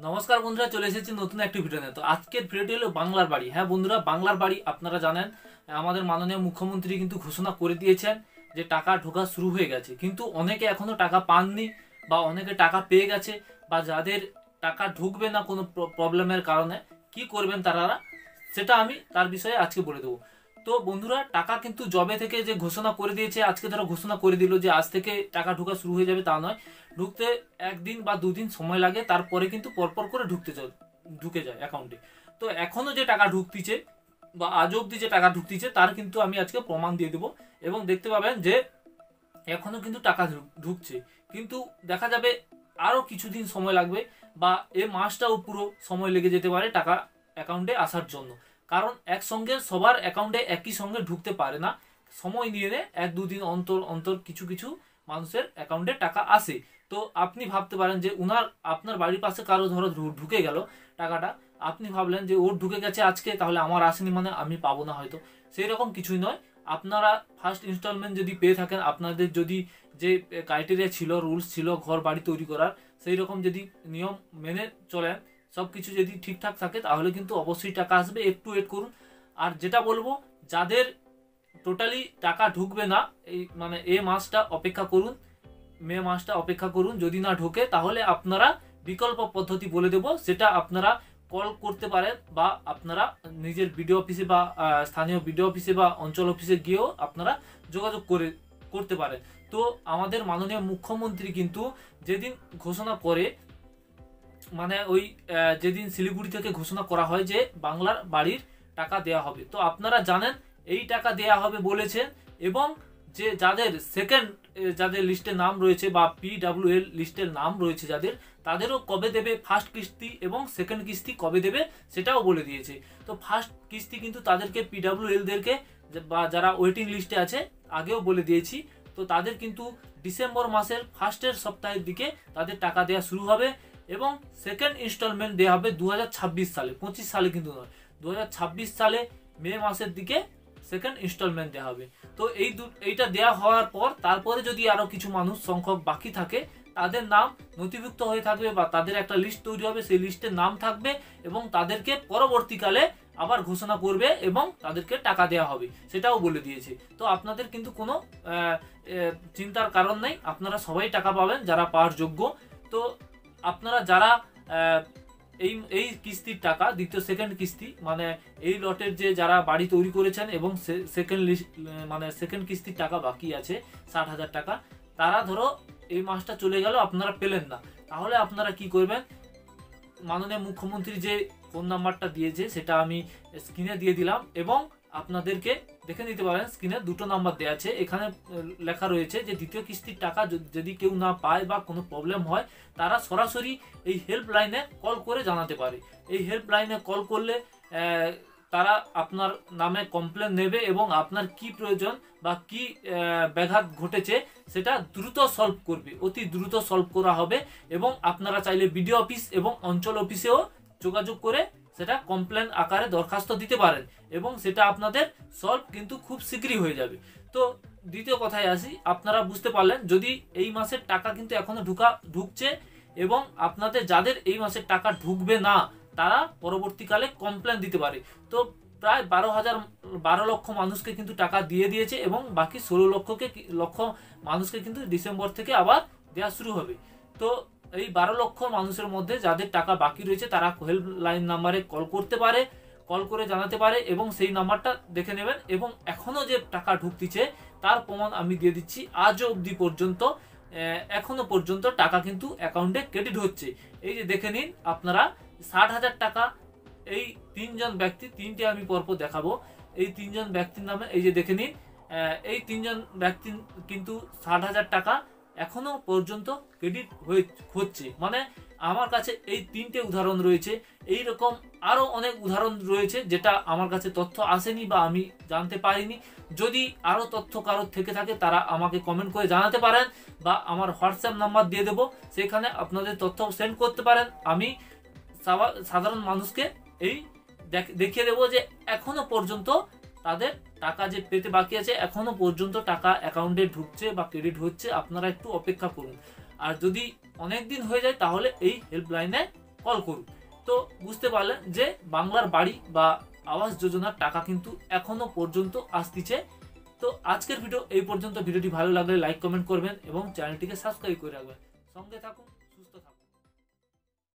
নমস্কার বন্ধুরা, চলে এসেছি নতুন একটি ভিডিও নিয়ে। তো আজকের ভিডিওটি হলো বাংলার বাড়ি। হ্যাঁ বন্ধুরা, বাংলার বাড়ি আপনারা জানেন আমাদের মাননীয় মুখ্যমন্ত্রী কিন্তু ঘোষণা করে দিয়েছেন যে টাকা ঢোকা শুরু হয়ে গেছে, কিন্তু অনেকে এখনো টাকা পাননি বা অনেকে টাকা পেয়ে গেছে, বা যাদের টাকা ঢুকবে না কোনো প্রবলেমের কারণে কি করবেন তারা, সেটা আমি তার বিষয়ে আজকে বলে দেবো। তো বন্ধুরা, টাকা কিন্তু জবে থেকে যে ঘোষণা করে দিয়েছে, আজকে ধরো ঘোষণা করে দিল যে আজ থেকে টাকা ঢোকা শুরু হয়ে যাবে, তা নয়। ঢুকতে একদিন বা দুদিন সময় লাগে, তারপরে কিন্তু পরপর করে ঢুকে যায় অ্যাকাউন্টে। তো এখনো যে টাকা ঢুকতিছে বা আজ অব্দি যে টাকা ঢুকতিছে তার কিন্তু আমি আজকে প্রমাণ দিয়ে দেবো, এবং দেখতে পাবেন যে এখনো কিন্তু টাকা ঢুকছে। কিন্তু দেখা যাবে আরও কিছুদিন সময় লাগবে, বা এ মাসটাও পুরো সময় লেগে যেতে পারে টাকা অ্যাকাউন্টে আসার জন্য। কারণ একসঙ্গে সবার অ্যাকাউন্টে একই সঙ্গে ঢুকতে পারে না, সময় নিয়ে নেয়, এক দুদিন অন্তর অন্তর কিছু কিছু মানুষের অ্যাকাউন্টে টাকা আসে। তো আপনি ভাবতে পারেন যে আপনার বাড়ির পাশে কারো ধরো ঢুকে গেল টাকাটা, আপনি ভাবলেন যে ওর ঢুকে গেছে আজকে, তাহলে আমার আসেনি মানে আমি পাবো না হয়তো। সেই রকম কিছুই নয়। আপনারা ফার্স্ট ইনস্টলমেন্ট যদি পেয়ে থাকেন, আপনাদের যদি যে ক্রাইটেরিয়া ছিল, রুলস ছিল ঘর বাড়ি তৈরি করার, সেই রকম যদি নিয়ম মেনে চলেন, সব কিছু যদি ঠিকঠাক থাকে, তাহলে কিন্তু অবশ্যই টাকা আসবে। একটু ওয়েট করুন। আর যেটা বলবো, যাদের টোটালি টাকা ঢুকবে না, এই মাসটা অপেক্ষা করুন, মে মাসটা অপেক্ষা করুন। যদি না ঢোকে তাহলে আপনারা বিকল্প পদ্ধতি বলে দেব, সেটা আপনারা কল করতে পারেন, বা আপনারা নিজের বিডিও অফিসে বা স্থানীয় বিডিও অফিসে বা অঞ্চল অফিসে গিয়েও আপনারা যোগাযোগ করতে পারেন। তো আমাদের মাননীয় মুখ্যমন্ত্রী কিন্তু যেদিন ঘোষণা করে, মানে যেদিন শিলিগুড়ি থেকে ঘোষণা করা হয় যে বাংলার বাড়ির টাকা দেয়া হবে, তো আপনারা জানেন এই টাকা দেয়া হবে বলেছেন। এবং যে যাদের লিস্টে নাম রয়েছে বা PWL লিস্টের নাম রয়েছে যাদের, তাদেরও কবে দেবে ফার্স্ট কিস্তি এবং সেকেন্ড কিস্তি কবে দেবে সেটাও বলে দিয়েছে। তো ফার্স্ট কিস্তি কিন্তু তাদেরকে PWL দেরকে, বা যারা ওয়েটিং লিস্টে আছে, আগেও বলে দিয়েছি। তো তাদের কিন্তু ডিসেম্বর মাসের ফার্স্টের সপ্তাহের দিকে তাদের টাকা দেওয়া শুরু হবে, এবং সেকেন্ড ইনস্টলমেন্ট দেওয়া হবে 2026 সালে, 25 সালে কিন্তু নয়, 2026 সালে মে মাসের দিকে সেকেন্ড ইনস্টলমেন্ট দেওয়া হবে। তো এইটা দেওয়া হওয়ার পর তারপরে যদি আরো কিছু মানুষ সংখ্যক বাকি থাকে, তাদের নাম নথিভুক্ত হয়ে থাকবে, বা তাদের একটা লিস্ট তৈরি হবে, সেই লিস্টে নাম থাকবে, এবং তাদেরকে পরবর্তীকালে আবার ঘোষণা করবে এবং তাদেরকে টাকা দেওয়া হবে, সেটাও বলে দিয়েছে। তো আপনাদের কিন্তু কোনো চিন্তার কারণ নেই, আপনারা সবাই টাকা পাবেন যারা পাওয়ার যোগ্য। তো আপনারা যারা এই এই কিস্তির টাকা, দ্বিতীয় সেকেন্ড কিস্তি, মানে এই লটের যে যারা বাড়ি তৈরি করেছেন এবং সেকেন্ড কিস্তির টাকা বাকি আছে 60,000 টাকা, তারা ধরো এই মাসটা চলে গেল, আপনারা পেলেন না, তাহলে আপনারা কি করবেন? মাননীয় মুখ্যমন্ত্রী যে ফোন নাম্বারটা দিয়েছে সেটা আমি স্ক্রিনে দিয়ে দিলাম, এবং আপনাদেরকে দেখে নিতে পারেন, স্ক্রিনে দুটো নাম্বার দেওয়া আছে। এখানে লেখা রয়েছে যে দ্বিতীয় কিস্তির টাকা যদি কেউ না পায় বা কোনো প্রবলেম হয়, তারা সরাসরি এই হেল্পলাইনে কল করে জানাতে পারে। এই হেল্পলাইনে কল করলে তারা আপনার নামে কমপ্লেন নেবে, এবং আপনার কি প্রয়োজন বা কি ব্যাঘাত ঘটেছে সেটা দ্রুত সলভ করবে, অতি দ্রুত সলভ করা হবে। এবং আপনারা চাইলে বিডিও অফিস এবং অঞ্চল অফিসেও যোগাযোগ করে সেটা কমপ্লেন আকারে দরখাস্ত দিতে পারেন, এবং সেটা আপনাদের সলভ কিন্তু খুব শীঘ্রই হয়ে যাবে। তো দ্বিতীয় কথায় আসি, আপনারা বুঝতে পারলেন, যদি এই মাসের টাকা কিন্তু এখনো ঢুকছে, এবং আপনাদের যাদের এই মাসের টাকা ঢুকবে না, তারা পরবর্তীকালে কমপ্লেন দিতে পারে। তো প্রায় 12 লক্ষ মানুষকে কিন্তু টাকা দিয়ে দিয়েছে, এবং বাকি 16 লক্ষ মানুষকে কিন্তু ডিসেম্বর থেকে আবার দেওয়া শুরু হবে। তো এই 12 লক্ষ মানুষের মধ্যে যাদের টাকা বাকি রয়েছে, তারা হেল্পলাইন নাম্বারে কল করতে পারে, কল করে জানাতে পারে, এবং সেই নাম্বারটা দেখে নেবেন। এবং এখনো যে টাকা ঢুকতিছে তার প্রমাণ আমি দিয়ে দিচ্ছি। আজও অবধি পর্যন্ত এখনো পর্যন্ত টাকা কিন্তু অ্যাকাউন্টে ক্রেডিট হচ্ছে। এই যে দেখে নিন আপনারা, 60,000 টাকা এই তিনজন ব্যক্তি, তিনটে আমি পরপর দেখাবো, এই তিনজন ব্যক্তির নামে এই যে দেখে নিন, এই তিনজন ব্যক্তি কিন্তু 60,000 টাকা এখনো পর্যন্ত ক্রেডিট হচ্ছে। মানে আমার কাছে এই তিনটে উদাহরণ রয়েছে, এই রকম আরো অনেক উদাহরণ রয়েছে যেটা আমার কাছে তথ্য আসেনি বা আমি জানতে পারিনি। যদি আরো তথ্য কারোর থেকে থাকে, তারা আমাকে কমেন্ট করে জানাতে পারেন, বা আমার হোয়াটসঅ্যাপ নাম্বার দিয়ে দেবো, সেখানে আপনাদের তথ্য সেন্ড করতে পারেন। আমি সাধারণ মানুষকে এই দেখিয়ে দেবো যে এখনো পর্যন্ত তাদের টাকা যে পেতে বাকি আছে, এখনো পর্যন্ত টাকা অ্যাকাউন্টে ঢুকছে বা ক্রেডিট হচ্ছে। আপনারা একটু অপেক্ষা করুন। আর যদি অনেক দিন হয়ে যায়, তাহলে এই হেল্পলাইনে কল করুন। তো বুঝতে পারলেন যে বাংলার বাড়ি বা আবাস যোজনার টাকা কিন্তু এখনো পর্যন্ত আসতিছে। তো আজকের ভিডিও এই পর্যন্ত। ভিডিওটি ভালো লাগলে লাইক কমেন্ট করবেন এবং চ্যানেলটিকে সাবস্ক্রাইব করে রাখবেন। সঙ্গে থাকুন।